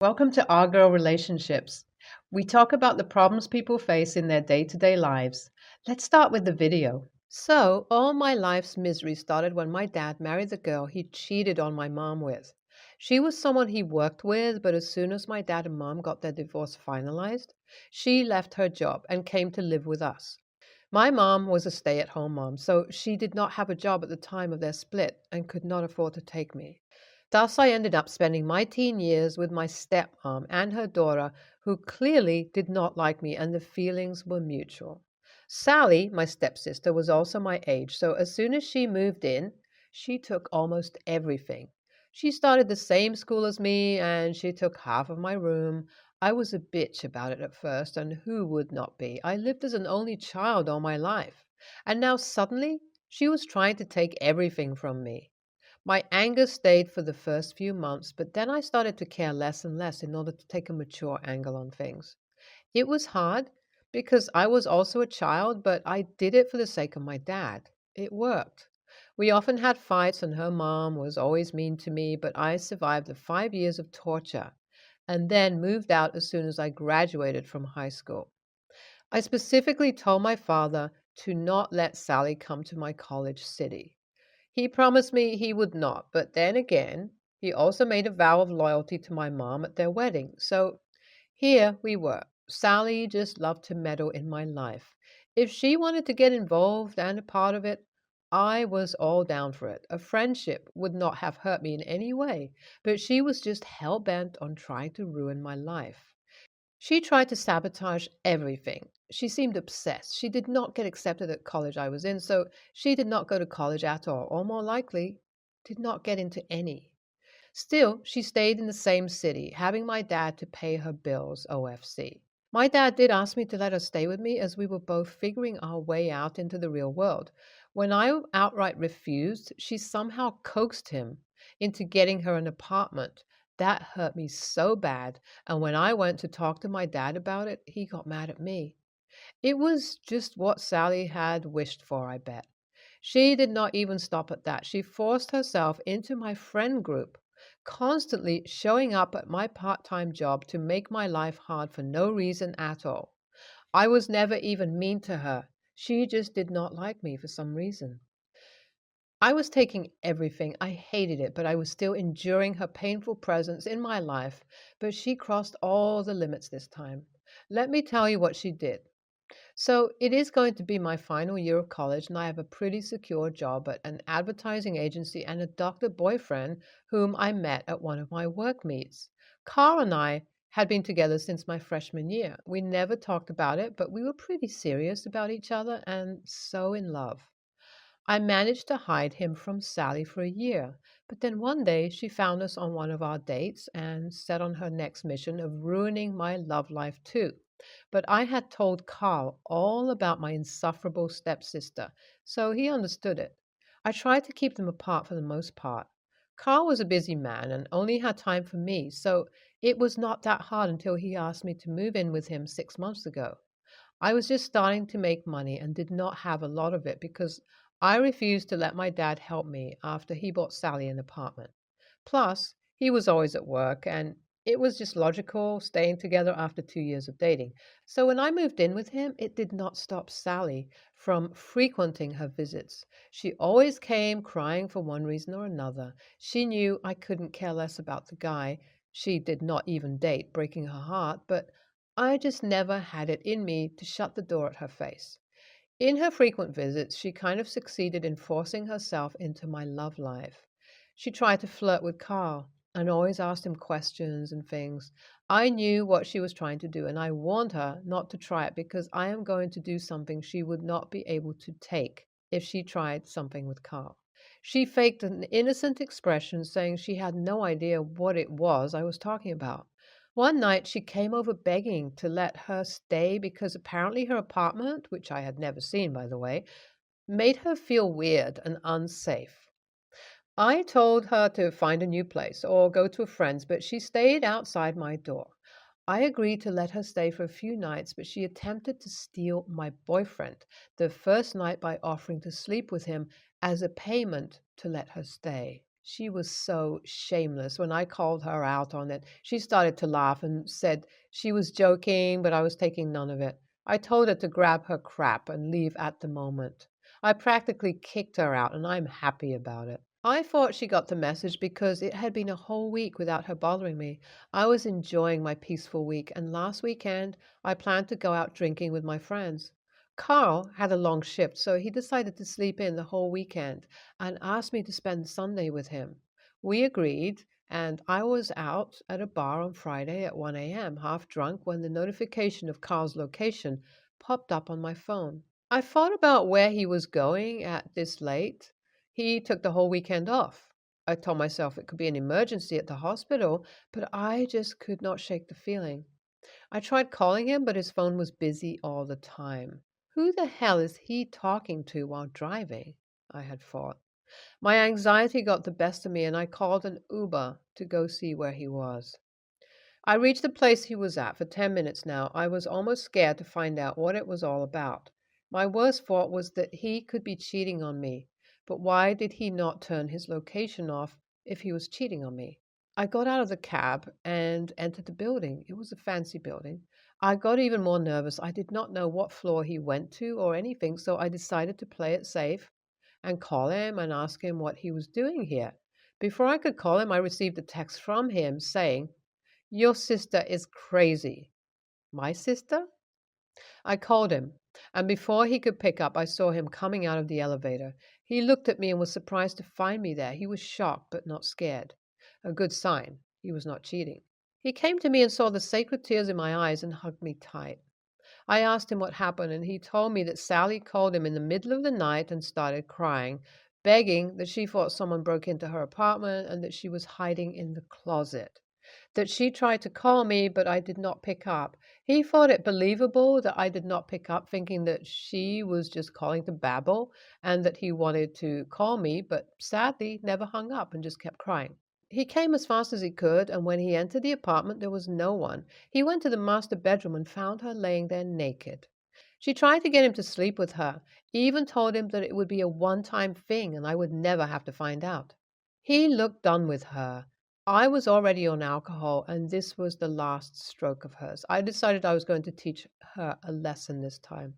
Welcome to Our Girl Relationships. We talk about the problems people face in their day to day lives. Let's start with the video. So, all my life's misery started when my dad married the girl he cheated on my mom with. She was someone he worked with, but as soon as my dad and mom got their divorce finalized, she left her job and came to live with us. My mom was a stay at home mom, so she did not have a job at the time of their split and could not afford to take me. Thus, I ended up spending my teen years with my stepmom and her daughter, who clearly did not like me, and the feelings were mutual. Sally, my stepsister, was also my age, so as soon as she moved in, she took almost everything. She started the same school as me, and she took half of my room. I was a bitch about it at first, and who would not be? I lived as an only child all my life. And now suddenly, she was trying to take everything from me. My anger stayed for the first few months, but then I started to care less and less in order to take a mature angle on things. It was hard because I was also a child, but I did it for the sake of my dad. It worked. We often had fights, and her mom was always mean to me, but I survived the 5 years of torture and then moved out as soon as I graduated from high school. I specifically told my father to not let Sally come to my college city. He promised me he would not, but then again, he also made a vow of loyalty to my mom at their wedding. So here we were. Sally just loved to meddle in my life. If she wanted to get involved and a part of it, I was all down for it. A friendship would not have hurt me in any way, but she was just hell bent on trying to ruin my life. She tried to sabotage everything. She seemed obsessed. She did not get accepted at college I was in, so she did not go to college at all, or more likely, did not get into any. Still, she stayed in the same city, having my dad to pay her bills, OFC. My dad did ask me to let her stay with me as we were both figuring our way out into the real world. When I outright refused, she somehow coaxed him into getting her an apartment. That hurt me so bad, and when I went to talk to my dad about it, he got mad at me. It was just what Sally had wished for, I bet. She did not even stop at that. She forced herself into my friend group, constantly showing up at my part time job to make my life hard for no reason at all. I was never even mean to her. She just did not like me for some reason. I was taking everything. I hated it, but I was still enduring her painful presence in my life. But she crossed all the limits this time. Let me tell you what she did. So it is going to be my final year of college, and I have a pretty secure job at an advertising agency and a doctor boyfriend whom I met at one of my work meets. Carl and I had been together since my freshman year. We never talked about it, but we were pretty serious about each other and so in love. I managed to hide him from Sally for a year, but then one day she found us on one of our dates and set on her next mission of ruining my love life too. But I had told Carl all about my insufferable stepsister, so he understood it. I tried to keep them apart for the most part. Carl was a busy man and only had time for me, so it was not that hard until he asked me to move in with him 6 months ago. I was just starting to make money and did not have a lot of it because I refused to let my dad help me after he bought Sally an apartment. Plus, he was always at work, and it was just logical staying together after 2 years of dating. So when I moved in with him, it did not stop Sally from frequenting her visits. She always came crying for one reason or another. She knew I couldn't care less about the guy she did not even date, breaking her heart, but I just never had it in me to shut the door at her face. In her frequent visits, she kind of succeeded in forcing herself into my love life. She tried to flirt with Carl and always asked him questions and things. I knew what she was trying to do, and I warned her not to try it because I am going to do something she would not be able to take if she tried something with Carl. She faked an innocent expression, saying she had no idea what it was I was talking about. One night she came over begging to let her stay because apparently her apartment, which I had never seen by the way, made her feel weird and unsafe. I told her to find a new place or go to a friend's, but she stayed outside my door. I agreed to let her stay for a few nights, but she attempted to steal my boyfriend the first night by offering to sleep with him as a payment to let her stay. She was so shameless. When I called her out on it, she started to laugh and said she was joking, but I was taking none of it. I told her to grab her crap and leave at the moment. I practically kicked her out, and I'm happy about it. I thought she got the message because it had been a whole week without her bothering me. I was enjoying my peaceful week, and last weekend I planned to go out drinking with my friends. Carl had a long shift, so he decided to sleep in the whole weekend and asked me to spend Sunday with him. We agreed, and I was out at a bar on Friday at 1 a.m., half drunk, when the notification of Carl's location popped up on my phone. I thought about where he was going at this late. He took the whole weekend off. I told myself it could be an emergency at the hospital, but I just could not shake the feeling. I tried calling him, but his phone was busy all the time. Who the hell is he talking to while driving? I had thought. My anxiety got the best of me, and I called an Uber to go see where he was. I reached the place he was at for 10 minutes now. I was almost scared to find out what it was all about. My worst thought was that he could be cheating on me. But why did he not turn his location off if he was cheating on me? I got out of the cab and entered the building. It was a fancy building. I got even more nervous. I did not know what floor he went to or anything, so I decided to play it safe and call him and ask him what he was doing here. Before I could call him, I received a text from him saying, "Your sister is crazy." My sister? I called him, and before he could pick up, I saw him coming out of the elevator. He looked at me and was surprised to find me there. He was shocked but not scared. A good sign. He was not cheating. He came to me and saw the sacred tears in my eyes and hugged me tight. I asked him what happened, and he told me that Sally called him in the middle of the night and started crying, begging that she thought someone broke into her apartment and that she was hiding in the closet. That she tried to call me, but I did not pick up. He thought it believable that I did not pick up, thinking that she was just calling to babble and that he wanted to call me, but sadly never hung up and just kept crying. He came as fast as he could, and when he entered the apartment, there was no one. He went to the master bedroom and found her laying there naked. She tried to get him to sleep with her, even told him that it would be a one-time thing and I would never have to find out. He looked done with her. I was already on alcohol, and this was the last stroke of hers. I decided I was going to teach her a lesson this time.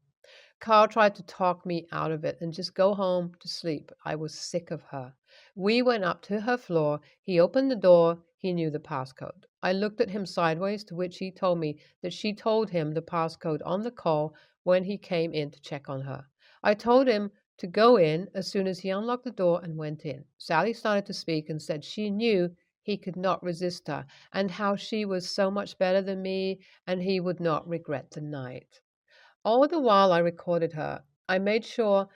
Carl tried to talk me out of it and just go home to sleep. I was sick of her. We went up to her floor. He opened the door. He knew the passcode. I looked at him sideways, to which he told me that she told him the passcode on the call when he came in to check on her. I told him to go in as soon as he unlocked the door and went in. Sally started to speak and said she knew he could not resist her and how she was so much better than me and he would not regret the night. All the while I recorded her. I made sure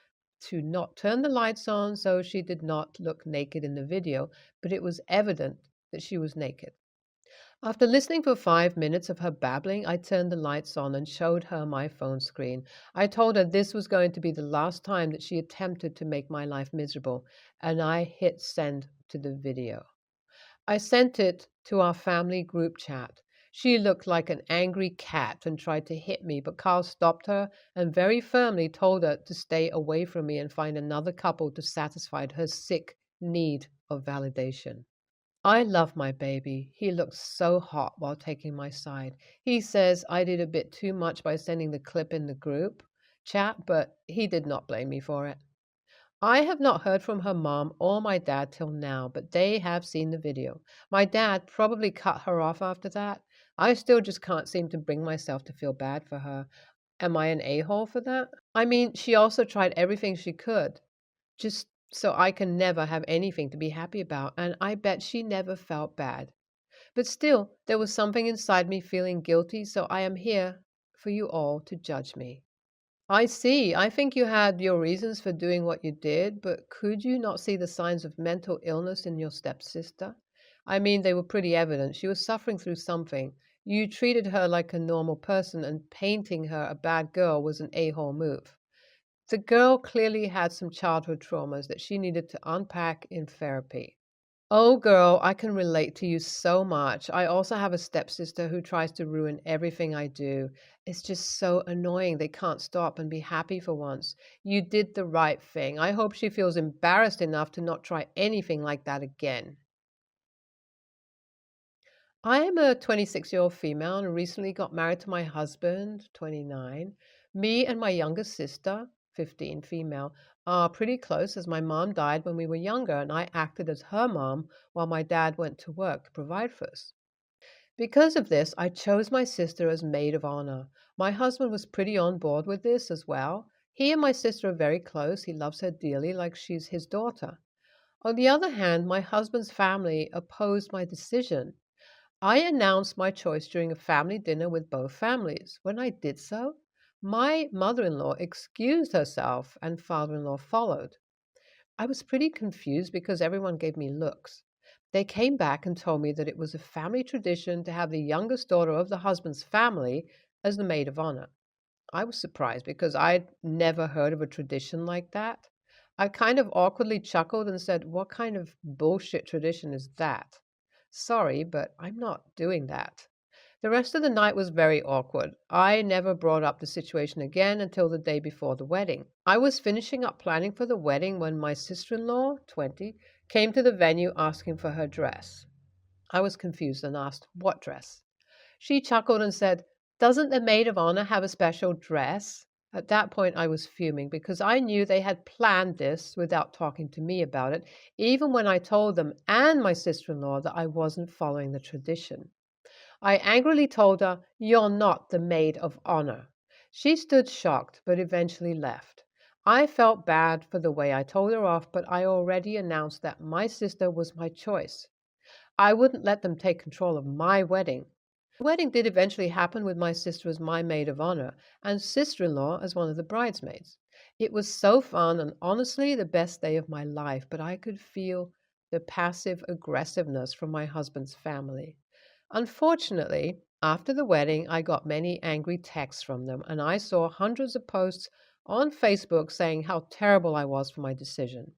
to not turn the lights on so she did not look naked in the video, but it was evident that she was naked. After listening for 5 minutes of her babbling, I turned the lights on and showed her my phone screen. I told her this was going to be the last time that she attempted to make my life miserable, and I hit send to the video. I sent it to our family group chat. She looked like an angry cat and tried to hit me, but Carl stopped her and very firmly told her to stay away from me and find another couple to satisfy her sick need of validation. I love my baby. He looks so hot while taking my side. He says I did a bit too much by sending the clip in the group chat, but he did not blame me for it. I have not heard from her mom or my dad till now, but they have seen the video. My dad probably cut her off after that. I still just can't seem to bring myself to feel bad for her. Am I an a-hole for that? I mean, she also tried everything she could, just so I can never have anything to be happy about, and I bet she never felt bad. But still, there was something inside me feeling guilty, so I am here for you all to judge me. I see. I think you had your reasons for doing what you did, but could you not see the signs of mental illness in your stepsister? I mean, they were pretty evident. She was suffering through something. You treated her like a normal person, and painting her a bad girl was an a-hole move. The girl clearly had some childhood traumas that she needed to unpack in therapy. Oh, girl, I can relate to you so much. I also have a stepsister who tries to ruin everything I do. It's just so annoying. They can't stop and be happy for once. You did the right thing. I hope she feels embarrassed enough to not try anything like that again. I am a 26-year-old female and recently got married to my husband, 29. Me and my younger sister, 15, female, are pretty close as my mom died when we were younger and I acted as her mom while my dad went to work to provide for us. Because of this, I chose my sister as maid of honor. My husband was pretty on board with this as well. He and my sister are very close. He loves her dearly, like she's his daughter. On the other hand, my husband's family opposed my decision. I announced my choice during a family dinner with both families. When I did so, my mother in law excused herself and father in law followed. I was pretty confused because everyone gave me looks. They came back and told me that it was a family tradition to have the youngest daughter of the husband's family as the maid of honor. I was surprised because I'd never heard of a tradition like that. I kind of awkwardly chuckled and said, "What kind of bullshit tradition is that? Sorry, but I'm not doing that." The rest of the night was very awkward. I never brought up the situation again until the day before the wedding. I was finishing up planning for the wedding when my sister in law, 20, came to the venue asking for her dress. I was confused and asked, "What dress?" She chuckled and said, "Doesn't the maid of honor have a special dress?" At that point, I was fuming because I knew they had planned this without talking to me about it, even when I told them and my sister in law that I wasn't following the tradition. I angrily told her, "You're not the maid of honor." She stood shocked, but eventually left. I felt bad for the way I told her off, but I already announced that my sister was my choice. I wouldn't let them take control of my wedding. The wedding did eventually happen with my sister as my maid of honor and sister in law as one of the bridesmaids. It was so fun and honestly the best day of my life, but I could feel the passive aggressiveness from my husband's family. Unfortunately, after the wedding, I got many angry texts from them, and I saw hundreds of posts on Facebook saying how terrible I was for my decision.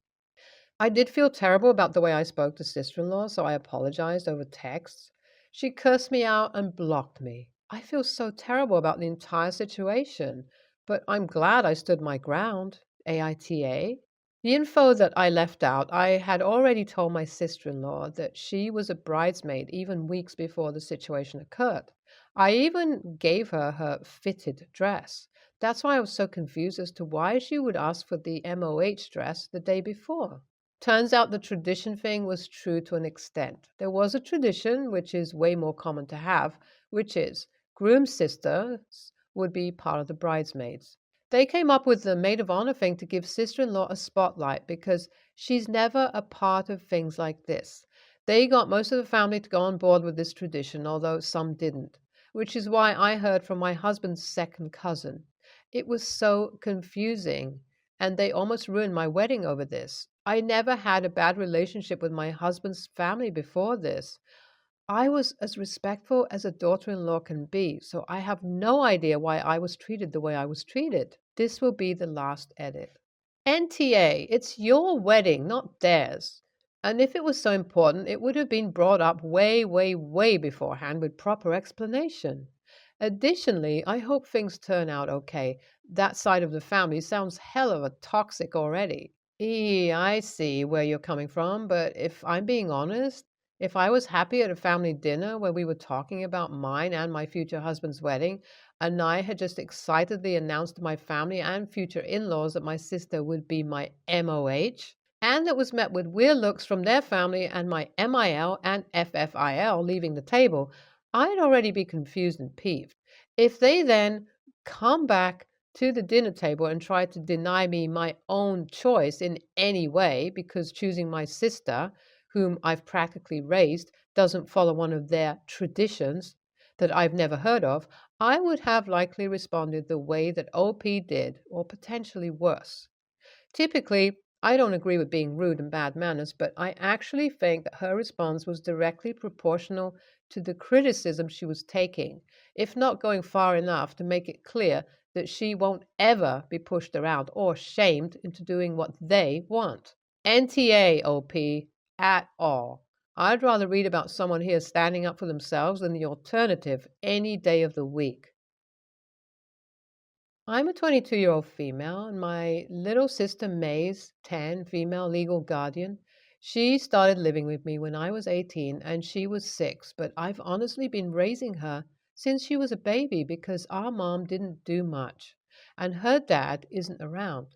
I did feel terrible about the way I spoke to sister in law, so I apologized over texts. She cursed me out and blocked me. I feel so terrible about the entire situation, but I'm glad I stood my ground. AITA. The info that I left out, I had already told my sister in law that she was a bridesmaid even weeks before the situation occurred. I even gave her her fitted dress. That's why I was so confused as to why she would ask for the MOH dress the day before. Turns out the tradition thing was true to an extent. There was a tradition, which is way more common to have, which is groom's sisters would be part of the bridesmaids. They came up with the maid of honor thing to give sister in law a spotlight because she's never a part of things like this. They got most of the family to go on board with this tradition, although some didn't, which is why I heard from my husband's second cousin. It was so confusing, and they almost ruined my wedding over this. I never had a bad relationship with my husband's family before this. I was as respectful as a daughter in law can be, so I have no idea why I was treated the way I was treated. This will be the last edit. NTA, it's your wedding, not theirs. And if it was so important, it would have been brought up way, way, way beforehand with proper explanation. Additionally, I hope things turn out okay. That side of the family sounds hell of a toxic already. I see where you're coming from, but if I'm being honest, if I was happy at a family dinner where we were talking about mine and my future husband's wedding, and I had just excitedly announced to my family and future in laws that my sister would be my MOH, and that was met with weird looks from their family and my MIL and FFIL leaving the table, I'd already be confused and peeved. If they then come back to the dinner table and try to deny me my own choice in any way because choosing my sister, whom I've practically raised, doesn't follow one of their traditions that I've never heard of, I would have likely responded the way that OP did, or potentially worse. Typically, I don't agree with being rude and bad manners, but I actually think that her response was directly proportional to the criticism she was taking, if not going far enough to make it clear that she won't ever be pushed around or shamed into doing what they want. NTA, OP. at all. I'd rather read about someone here standing up for themselves than the alternative any day of the week. I'm a 22-year-old female, and my little sister May's 10, female legal guardian. She started living with me when I was 18 and she was 6, but I've honestly been raising her since she was a baby because our mom didn't do much and her dad isn't around.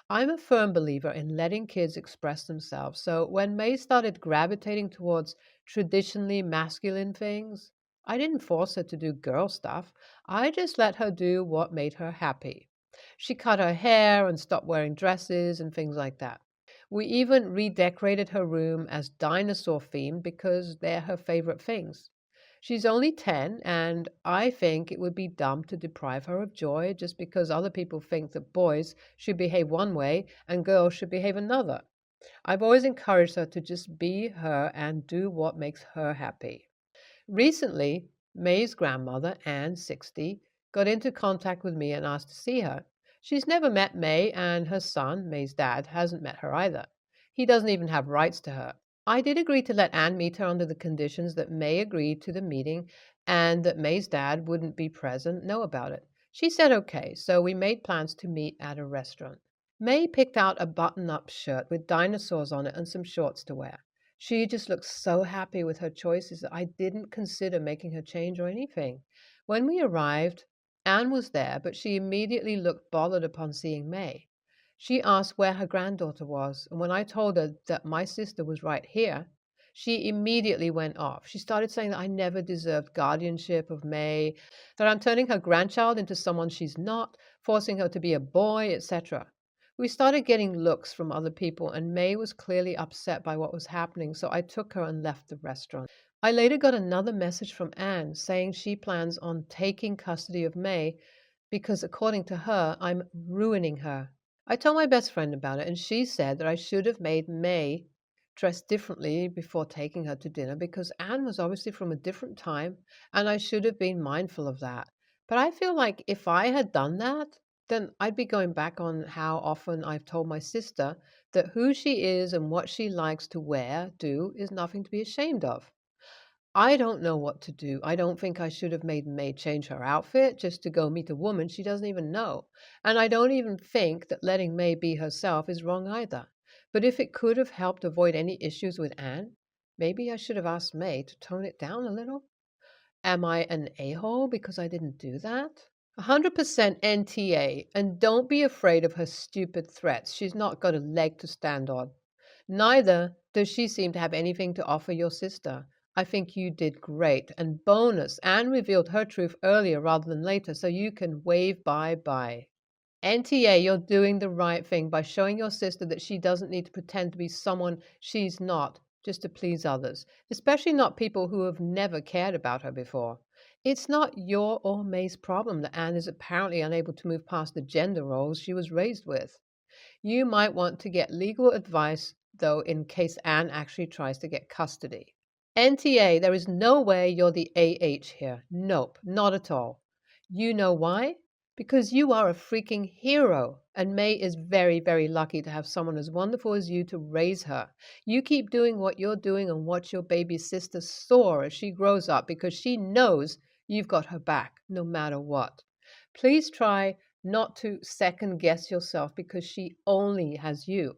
I'm a firm believer in letting kids express themselves. So when May started gravitating towards traditionally masculine things, I didn't force her to do girl stuff. I just let her do what made her happy. She cut her hair and stopped wearing dresses and things like that. We even redecorated her room as dinosaur themed because they're her favorite things. She's only 10, and I think it would be dumb to deprive her of joy just because other people think that boys should behave one way and girls should behave another. I've always encouraged her to just be her and do what makes her happy. Recently, May's grandmother, Anne, 60, got into contact with me and asked to see her. She's never met May, and her son, May's dad, hasn't met her either. He doesn't even have rights to her. I did agree to let Anne meet her under the conditions that May agreed to the meeting and that May's dad wouldn't be present, know about it. She said okay, so we made plans to meet at a restaurant. May picked out a button-up shirt with dinosaurs on it and some shorts to wear. She just looked so happy with her choices that I didn't consider making her change or anything. When we arrived, Anne was there, but she immediately looked bothered upon seeing May. She asked where her granddaughter was, and when I told her that my sister was right here, she immediately went off. She started saying that I never deserved guardianship of May, that I'm turning her grandchild into someone she's not, forcing her to be a boy, etc. We started getting looks from other people, and May was clearly upset by what was happening, so I took her and left the restaurant. I later got another message from Anne saying she plans on taking custody of May because, according to her, I'm ruining her. I told my best friend about it, and she said that I should have made May dress differently before taking her to dinner because Anne was obviously from a different time, and I should have been mindful of that. But I feel like if I had done that, then I'd be going back on how often I've told my sister that who she is and what she likes to wear, do, is nothing to be ashamed of. I don't know what to do. I don't think I should have made May change her outfit just to go meet a woman she doesn't even know. And I don't even think that letting May be herself is wrong either. But if it could have helped avoid any issues with Anne, maybe I should have asked May to tone it down a little. Am I an a-hole because I didn't do that? 100% NTA, and don't be afraid of her stupid threats. She's not got a leg to stand on. Neither does she seem to have anything to offer your sister. I think you did great. And bonus, Anne revealed her truth earlier rather than later, so you can wave bye-bye. NTA, you're doing the right thing by showing your sister that she doesn't need to pretend to be someone she's not just to please others, especially not people who have never cared about her before. It's not your or May's problem that Anne is apparently unable to move past the gender roles she was raised with. You might want to get legal advice, though, in case Anne actually tries to get custody. NTA, there is no way you're the AH here. Nope, not at all. You know why? Because you are a freaking hero, and May is very, very lucky to have someone as wonderful as you to raise her. You keep doing what you're doing and watch your baby sister soar as she grows up because she knows you've got her back no matter what. Please try not to second guess yourself because she only has you.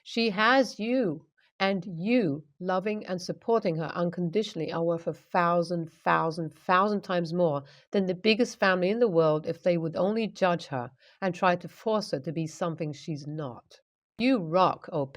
She has you, and you loving and supporting her unconditionally are worth 1,000 times more than the biggest family in the world if they would only judge her and try to force her to be something she's not. You rock, OP.